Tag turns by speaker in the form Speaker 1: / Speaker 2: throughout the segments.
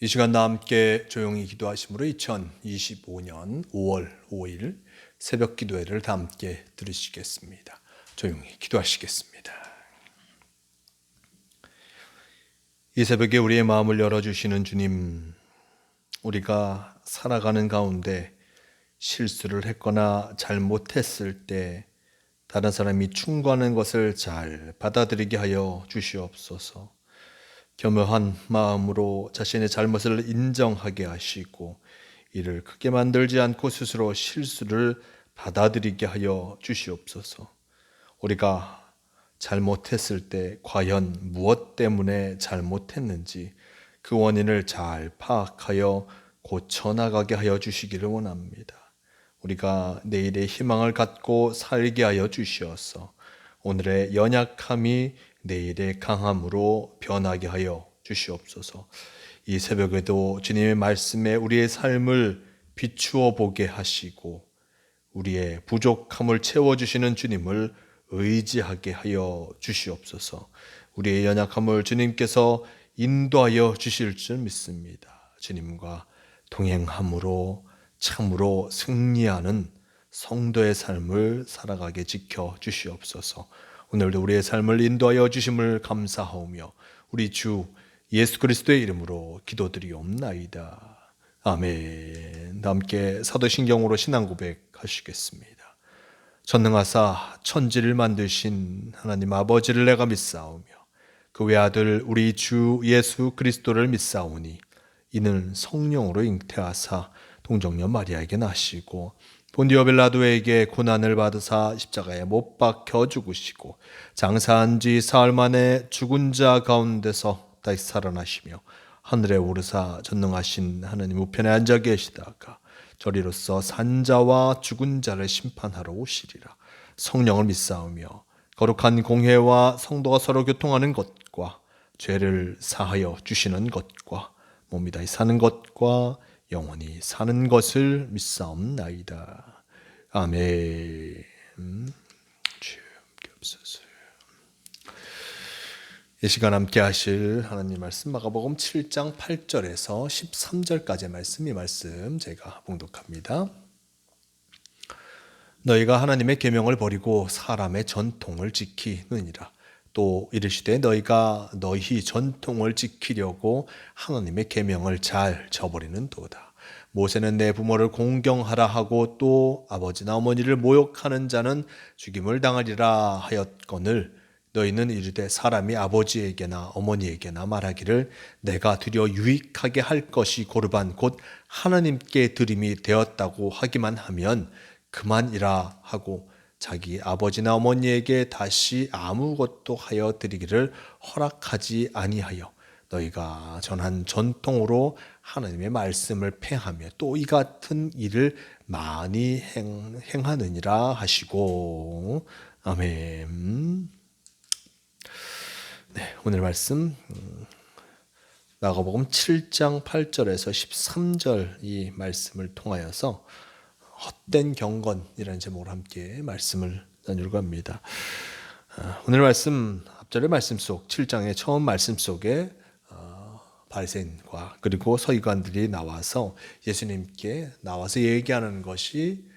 Speaker 1: 이 시간 다 함께 조용히 기도하심으로 2025년 5월 5일 새벽 기도회를 다 함께 들으시겠습니다. 조용히 기도하시겠습니다. 이 새벽에 우리의 마음을 열어주시는 주님, 우리가 살아가는 가운데 실수를 했거나 잘못했을 때 다른 사람이 충고하는 것을 잘 받아들이게 하여 주시옵소서. 겸허한 마음으로 자신의 잘못을 인정하게 하시고 이를 크게 만들지 않고 스스로 실수를 받아들이게 하여 주시옵소서. 우리가 잘못했을 때 과연 무엇 때문에 잘못했는지 그 원인을 잘 파악하여 고쳐나가게 하여 주시기를 원합니다. 우리가 내일의 희망을 갖고 살게 하여 주시어서 오늘의 연약함이 내일의 강함으로 변하게 하여 주시옵소서. 이 새벽에도 주님의 말씀에 우리의 삶을 비추어 보게 하시고 우리의 부족함을 채워주시는 주님을 의지하게 하여 주시옵소서. 우리의 연약함을 주님께서 인도하여 주실 줄 믿습니다. 주님과 동행함으로 참으로 승리하는 성도의 삶을 살아가게 지켜 주시옵소서. 오늘도 우리의 삶을 인도하여 주심을 감사하오며 우리 주 예수 그리스도의 이름으로 기도드리옵나이다. 아멘. 함께 사도신경으로 신앙 고백하시겠습니다. 전능하사 천지를 만드신 하나님 아버지를 내가 믿사오며 그 외아들 우리 주 예수 그리스도를 믿사오니 이는 성령으로 잉태하사 동정녀 마리아에게 나시고 본디오 빌라도에게 고난을 받으사 십자가에 못 박혀 죽으시고 장사한 지 사흘 만에 죽은 자 가운데서 다시 살아나시며 하늘에 오르사 전능하신 하나님 우편에 앉아 계시다가 저리로서 산자와 죽은 자를 심판하러 오시리라. 성령을 믿사오며 거룩한 공회와 성도가 서로 교통하는 것과 죄를 사하여 주시는 것과 몸이 다시 사는 것과 영원히 사는 것을 믿사옵나이다. 아멘. 주여 없소서. 이 시간 함께 하실 하나님 말씀 마가복음 7장 8절에서 13절까지의 말씀, 이 말씀 제가 봉독합니다. 너희가 하나님의 계명을 버리고 사람의 전통을 지키느니라. 또 이르시되 너희가 너희 전통을 지키려고 하나님의 계명을 잘 저버리는 도다. 모세는 내 부모를 공경하라 하고 또 아버지나 어머니를 모욕하는 자는 죽임을 당하리라 하였거늘 너희는 이르되 사람이 아버지에게나 어머니에게나 말하기를 내가 드려 유익하게 할 것이 고르반 곧 하나님께 드림이 되었다고 하기만 하면 그만이라 하고 자기 아버지나 어머니에게 다시 아무것도 하여 드리기를 허락하지 아니하여 너희가 전한 전통으로 하나님의 말씀을 폐하며 또 이 같은 일을 많이 행하느니라 하시고 아멘. 네, 오늘 말씀 마가복음 7장 8절에서 13절 이 말씀을 통하여서 헛된 경건이라는 제목으로 함께 말씀을 나누려고 합니다. 오늘 말씀 앞절의 말씀 속 7장의 처음 말씀 속에 바리새인과 그리고 서기관들이 나와서 예수님께 나와서 얘기하는 것이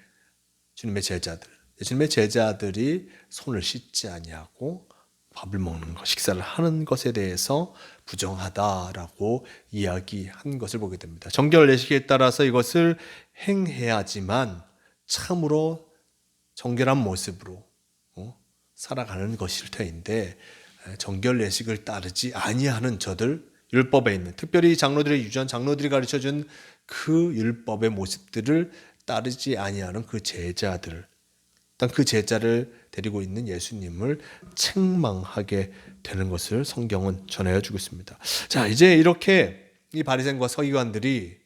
Speaker 1: 주님의 제자들, 예수님의 제자들이 손을 씻지 아니하고 밥을 먹는 것, 식사를 하는 것에 대해서 부정하다라고 이야기한 것을 보게 됩니다. 정결 예식에 따라서 이것을 행해야지만 참으로 정결한 모습으로 살아가는 것일 터인데 정결 예식을 따르지 아니하는 저들, 율법에 있는 특별히 장로들의 유전 장로들이 가르쳐준 그 율법의 모습들을 따르지 아니하는 그 제자들, 그 제자를 데리고 있는 예수님을 책망하게 되는 것을 성경은 전하여 주고 있습니다. 자, 이제 이렇게 이 바리새인과 서기관들이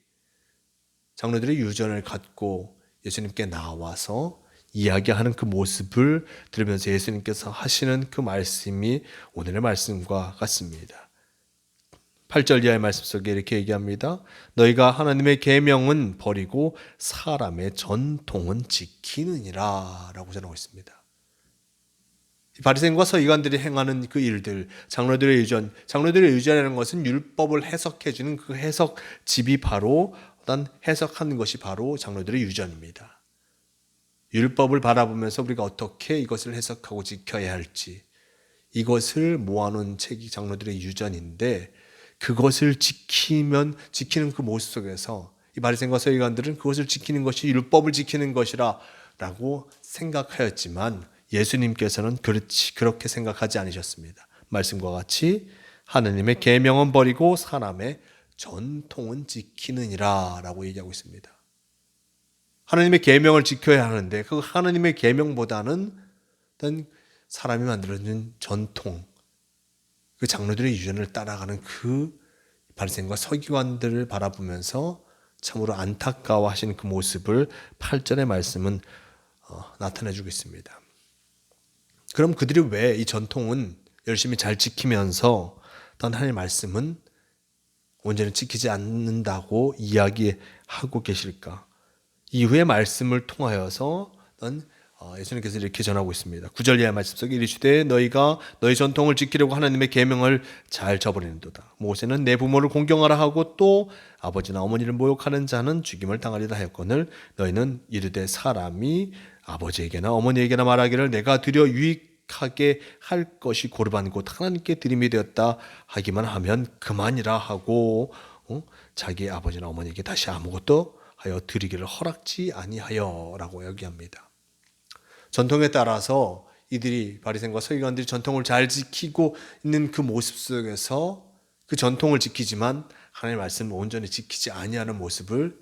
Speaker 1: 장로들의 유전을 갖고 예수님께 나와서 이야기하는 그 모습을 들으면서 예수님께서 하시는 그 말씀이 오늘의 말씀과 같습니다. 8절 이하의 말씀 속에 이렇게 얘기합니다. 너희가 하나님의 계명은 버리고 사람의 전통은 지키느니라 라고 전하고 있습니다. 바리새인과 서기관들이 행하는 그 일들, 장로들의 유전, 장로들의 유전이라는 것은 율법을 해석해 주는 그 해석집이 바로 어떤 해석하는 것이 바로 장로들의 유전입니다. 율법을 바라보면서 우리가 어떻게 이것을 해석하고 지켜야 할지, 이것을 모아놓은 책이 장로들의 유전인데, 그것을 지키는 그 모습 속에서 이 바리새인과 서기관들은 그것을 지키는 것이 율법을 지키는 것이라고 생각하였지만, 예수님께서는 그렇게 생각하지 않으셨습니다. 말씀과 같이 하느님의 계명은 버리고 사람의 전통은 지키느니라 라고 얘기하고 있습니다. 하나님의 계명을 지켜야 하는데 그 하나님의 계명보다는 어떤 사람이 만들어준 전통, 그 장로들의 유전을 따라가는 그 바리새인과 서기관들을 바라보면서 참으로 안타까워하시는 그 모습을 8절의 말씀은 나타내주고 있습니다. 그럼 그들이 왜 이 전통은 열심히 잘 지키면서 어떤 하나님의 말씀은 온전히 지키지 않는다고 이야기하고 계실까? 이후의 말씀을 통하여서 예수님께서 이렇게 전하고 있습니다. 9절 이하 말씀 속에 이르시되 너희가 너희 전통을 지키려고 하나님의 계명을 잘 저버리는도다. 모세는 내 부모를 공경하라 하고 또 아버지나 어머니를 모욕하는 자는 죽임을 당하리라 하였거늘 너희는 이르되 사람이 아버지에게나 어머니에게나 말하기를 내가 드려 유익하게 할 것이 고르반 곧 하나님께 드림이 되었다 하기만 하면 그만이라 하고 자기 아버지나 어머니에게 다시 아무것도 하여 드리기를 허락지 아니하여라고 이야기합니다. 전통에 따라서 이들이 바리새인과 서기관들이 전통을 잘 지키고 있는 그 모습 속에서 그 전통을 지키지만 하나님의 말씀을 온전히 지키지 아니하는 모습을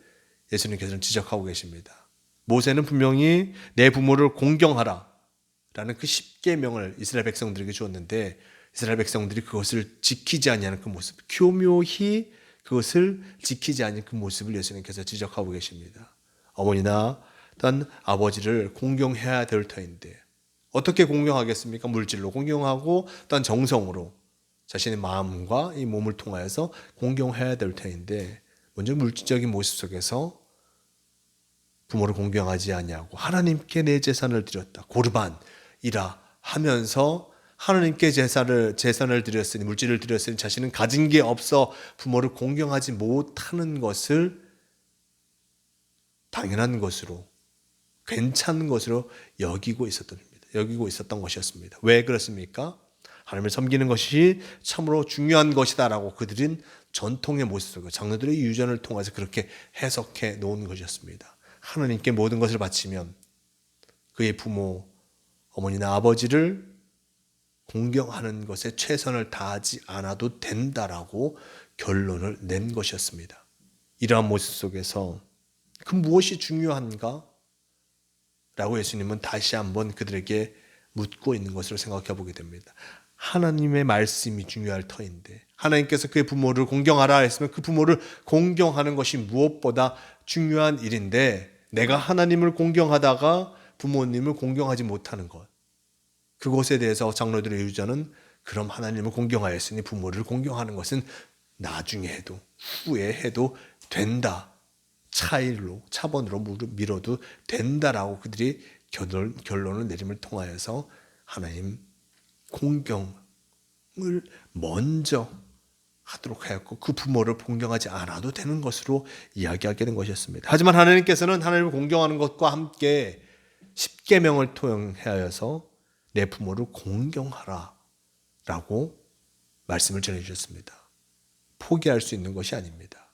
Speaker 1: 예수님께서는 지적하고 계십니다. 모세는 분명히 내 부모를 공경하라 라는 그 10계명을 이스라엘 백성들에게 주었는데 이스라엘 백성들이 그것을 지키지 아니하는 그 모습, 교묘히 그것을 지키지 않는 그 모습을 예수님께서 지적하고 계십니다. 어머니나 어떤 아버지를 공경해야 될 터인데 어떻게 공경하겠습니까? 물질로 공경하고 어떤 정성으로 자신의 마음과 이 몸을 통하여서 공경해야 될 터인데 먼저 물질적인 모습 속에서 부모를 공경하지 아니하고 하나님께 내 재산을 드렸다. 고르반이라 하면서 하나님께 재산을 드렸으니 물질을 드렸으니 자신은 가진 게 없어 부모를 공경하지 못하는 것을 당연한 것으로 괜찮은 것으로 여기고 있었던 것이었습니다. 왜 그렇습니까? 하나님을 섬기는 것이 참으로 중요한 것이다라고 그들은 전통의 모습 속에 장로들의 유전을 통해서 그렇게 해석해 놓은 것이었습니다. 하나님께 모든 것을 바치면 그의 부모, 어머니나 아버지를 공경하는 것에 최선을 다하지 않아도 된다라고 결론을 낸 것이었습니다. 이러한 모습 속에서 그 무엇이 중요한가? 라고 예수님은 다시 한번 그들에게 묻고 있는 것으로 생각해 보게 됩니다. 하나님의 말씀이 중요할 터인데 하나님께서 그의 부모를 공경하라 했으면 그 부모를 공경하는 것이 무엇보다 중요한 일인데 내가 하나님을 공경하다가 부모님을 공경하지 못하는 것, 그것에 대해서 장로들의 유전은 그럼 하나님을 공경하였으니 부모를 공경하는 것은 나중에 해도 후에 해도 된다. 차번으로 밀어도 된다라고 그들이 결론을 내림을 통하여서 하나님 공경을 먼저 하도록 하였고 그 부모를 공경하지 않아도 되는 것으로 이야기하게 된 것이었습니다. 하지만 하나님께서는 하나님을 공경하는 것과 함께 10계명을 통하여서 내 부모를 공경하라 라고 말씀을 전해주셨습니다. 포기할 수 있는 것이 아닙니다.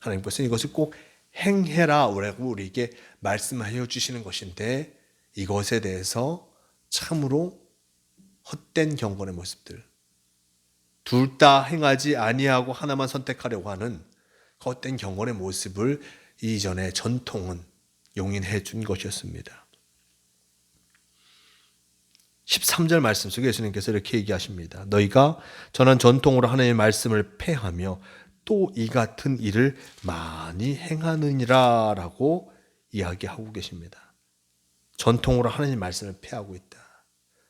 Speaker 1: 하나님께서는 이것을 꼭 행해라 라고 우리에게 말씀하여 주시는 것인데 이것에 대해서 참으로 헛된 경건의 모습들, 둘 다 행하지 아니하고 하나만 선택하려고 하는 헛된 경건의 모습을 이전의 전통은 용인해 준 것이었습니다. 13절 말씀 속에 예수님께서 이렇게 얘기하십니다. 너희가 전한 전통으로 하나님의 말씀을 폐하며 또 이 같은 일을 많이 행하느니라 라고 이야기하고 계십니다. 전통으로 하나님의 말씀을 폐하고 있다.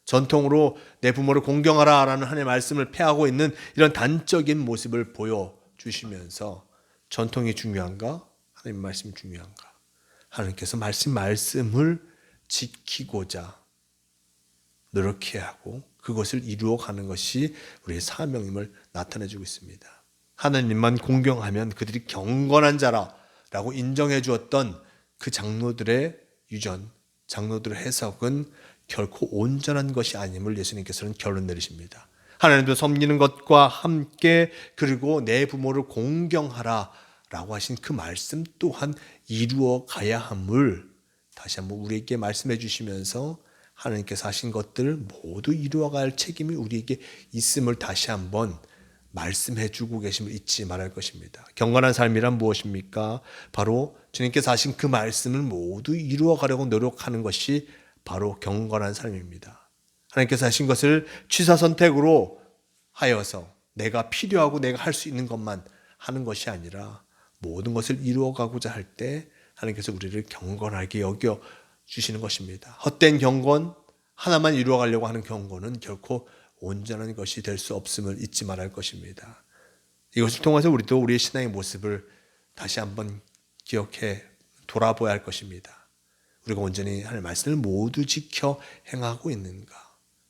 Speaker 1: 전통으로 내 부모를 공경하라 라는 하나님의 말씀을 폐하고 있는 이런 단적인 모습을 보여주시면서 전통이 중요한가? 하나님의 말씀이 중요한가? 하나님께서 말씀을 지키고자 노력해야 하고 그것을 이루어가는 것이 우리의 사명임을 나타내주고 있습니다. 하나님만 공경하면 그들이 경건한 자라고 인정해 주었던 그 장로들의 유전, 장로들의 해석은 결코 온전한 것이 아님을 예수님께서는 결론 내리십니다. 하나님도 섬기는 것과 함께 그리고 내 부모를 공경하라 라고 하신 그 말씀 또한 이루어 가야 함을 다시 한번 우리에게 말씀해 주시면서 하나님께서 하신 것들을 모두 이루어갈 책임이 우리에게 있음을 다시 한번 말씀해 주고 계심을 잊지 말할 것입니다. 경건한 삶이란 무엇입니까? 바로 주님께서 하신 그 말씀을 모두 이루어가려고 노력하는 것이 바로 경건한 삶입니다. 하나님께서 하신 것을 취사선택으로 하여서 내가 필요하고 내가 할 수 있는 것만 하는 것이 아니라 모든 것을 이루어가고자 할 때 하나님께서 우리를 경건하게 여겨 주시는 것입니다. 헛된 경건, 하나만 이루어가려고 하는 경건은 결코 온전한 것이 될 수 없음을 잊지 말할 것입니다. 이것을 통해서 우리도 우리의 신앙의 모습을 다시 한번 기억해 돌아보아야 할 것입니다. 우리가 온전히 하나님의 말씀을 모두 지켜 행하고 있는가?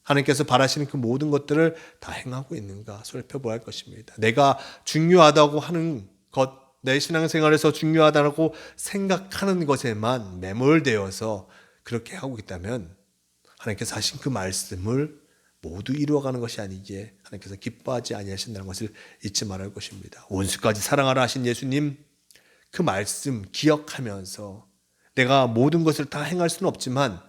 Speaker 1: 하나님께서 바라시는 그 모든 것들을 다 행하고 있는가 살펴보아야 할 것입니다. 내가 중요하다고 하는 것, 내 신앙생활에서 중요하다고 생각하는 것에만 매몰되어서 그렇게 하고 있다면 하나님께서 하신 그 말씀을 모두 이루어가는 것이 아니기에 하나님께서 기뻐하지 아니하신다는 것을 잊지 말할 것입니다. 원수까지 사랑하라 하신 예수님, 그 말씀 기억하면서 내가 모든 것을 다 행할 수는 없지만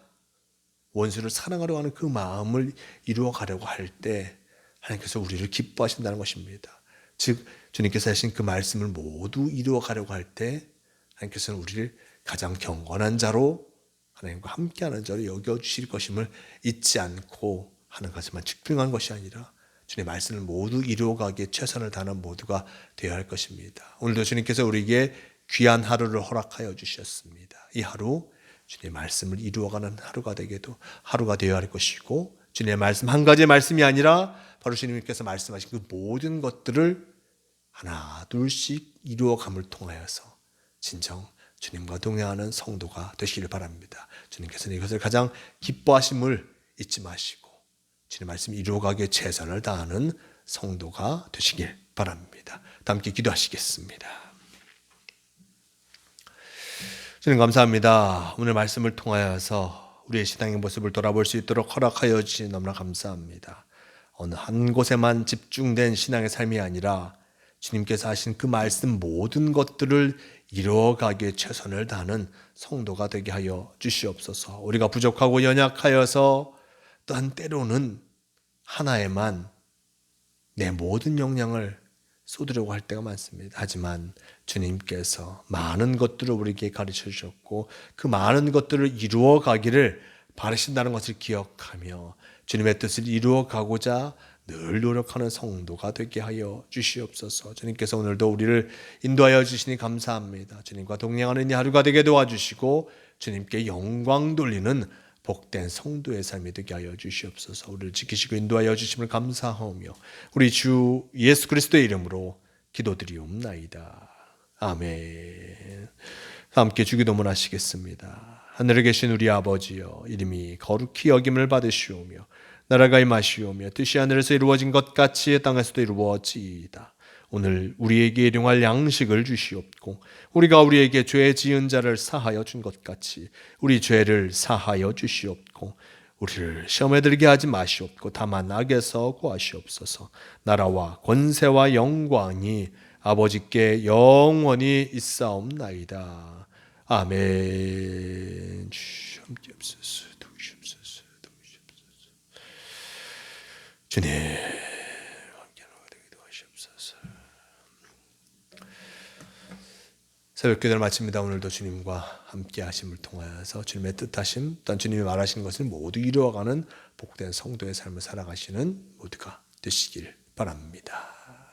Speaker 1: 원수를 사랑하려 하는 그 마음을 이루어가려고 할 때 하나님께서 우리를 기뻐하신다는 것입니다. 즉 주님께서 하신 그 말씀을 모두 이루어가려고 할 때 하나님께서는 우리를 가장 경건한 자로 하나님과 함께하는 자로 여겨주실 것임을 잊지 않고 하는 것에만 집중한 것이 아니라 주님의 말씀을 모두 이루어가기에 최선을 다하는 모두가 되어야 할 것입니다. 오늘도 주님께서 우리에게 귀한 하루를 허락하여 주셨습니다. 이 하루 주님의 말씀을 이루어가는 하루가 되어야 할 것이고 주님의 말씀 한 가지의 말씀이 아니라 바로 주님께서 말씀하신 그 모든 것들을 하나 둘씩 이루어감을 통하여서 진정 주님과 동행하는 성도가 되시기를 바랍니다. 주님께서는 이것을 가장 기뻐하심을 잊지 마시고 주님의 말씀 이루어가기에 최선을 다하는 성도가 되시길 바랍니다. 다 함께 기도하시겠습니다. 주님 감사합니다. 오늘 말씀을 통하여서 우리의 신앙의 모습을 돌아볼 수 있도록 허락하여 주신 너무나 감사합니다. 어느 한 곳에만 집중된 신앙의 삶이 아니라 주님께서 하신 그 말씀 모든 것들을 이루어가기에 최선을 다하는 성도가 되게 하여 주시옵소서. 우리가 부족하고 연약하여서 또한 때로는 하나에만 내 모든 역량을 쏟으려고 할 때가 많습니다. 하지만 주님께서 많은 것들을 우리에게 가르쳐 주셨고 그 많은 것들을 이루어가기를 바라신다는 것을 기억하며 주님의 뜻을 이루어가고자 늘 노력하는 성도가 되게 하여 주시옵소서. 주님께서 오늘도 우리를 인도하여 주시니 감사합니다. 주님과 동행하는 이 하루가 되게 도와주시고 주님께 영광 돌리는 복된 성도의 삶이 되게 하여 주시옵소서. 우리를 지키시고 인도하여 주심을 감사하며 우리 주 예수 그리스도의 이름으로 기도드리옵나이다. 아멘. 함께 주기도문 하시겠습니다. 하늘에 계신 우리 아버지여, 이름이 거룩히 여김을 받으시오며 나라가 임하시오며 뜻이 하늘에서 이루어진 것 같이 땅에서도 이루어지이다. 오늘 우리에게 일용할 양식을 주시옵고 우리가 우리에게 죄 지은 자를 사하여 준 것 같이 우리 죄를 사하여 주시옵고 우리를 시험에 들게 하지 마시옵고 다만 악에서 구하시옵소서. 나라와 권세와 영광이 아버지께 영원히 있사옵나이다. 아멘. 함께 없소서. 주님 새벽 기도를 마칩니다. 오늘도 주님과 함께 하심을 통하여서 주님의 뜻하심 또한 주님이 말하신 것을 모두 이루어가는 복된 성도의 삶을 살아가시는 모두가 되시길 바랍니다.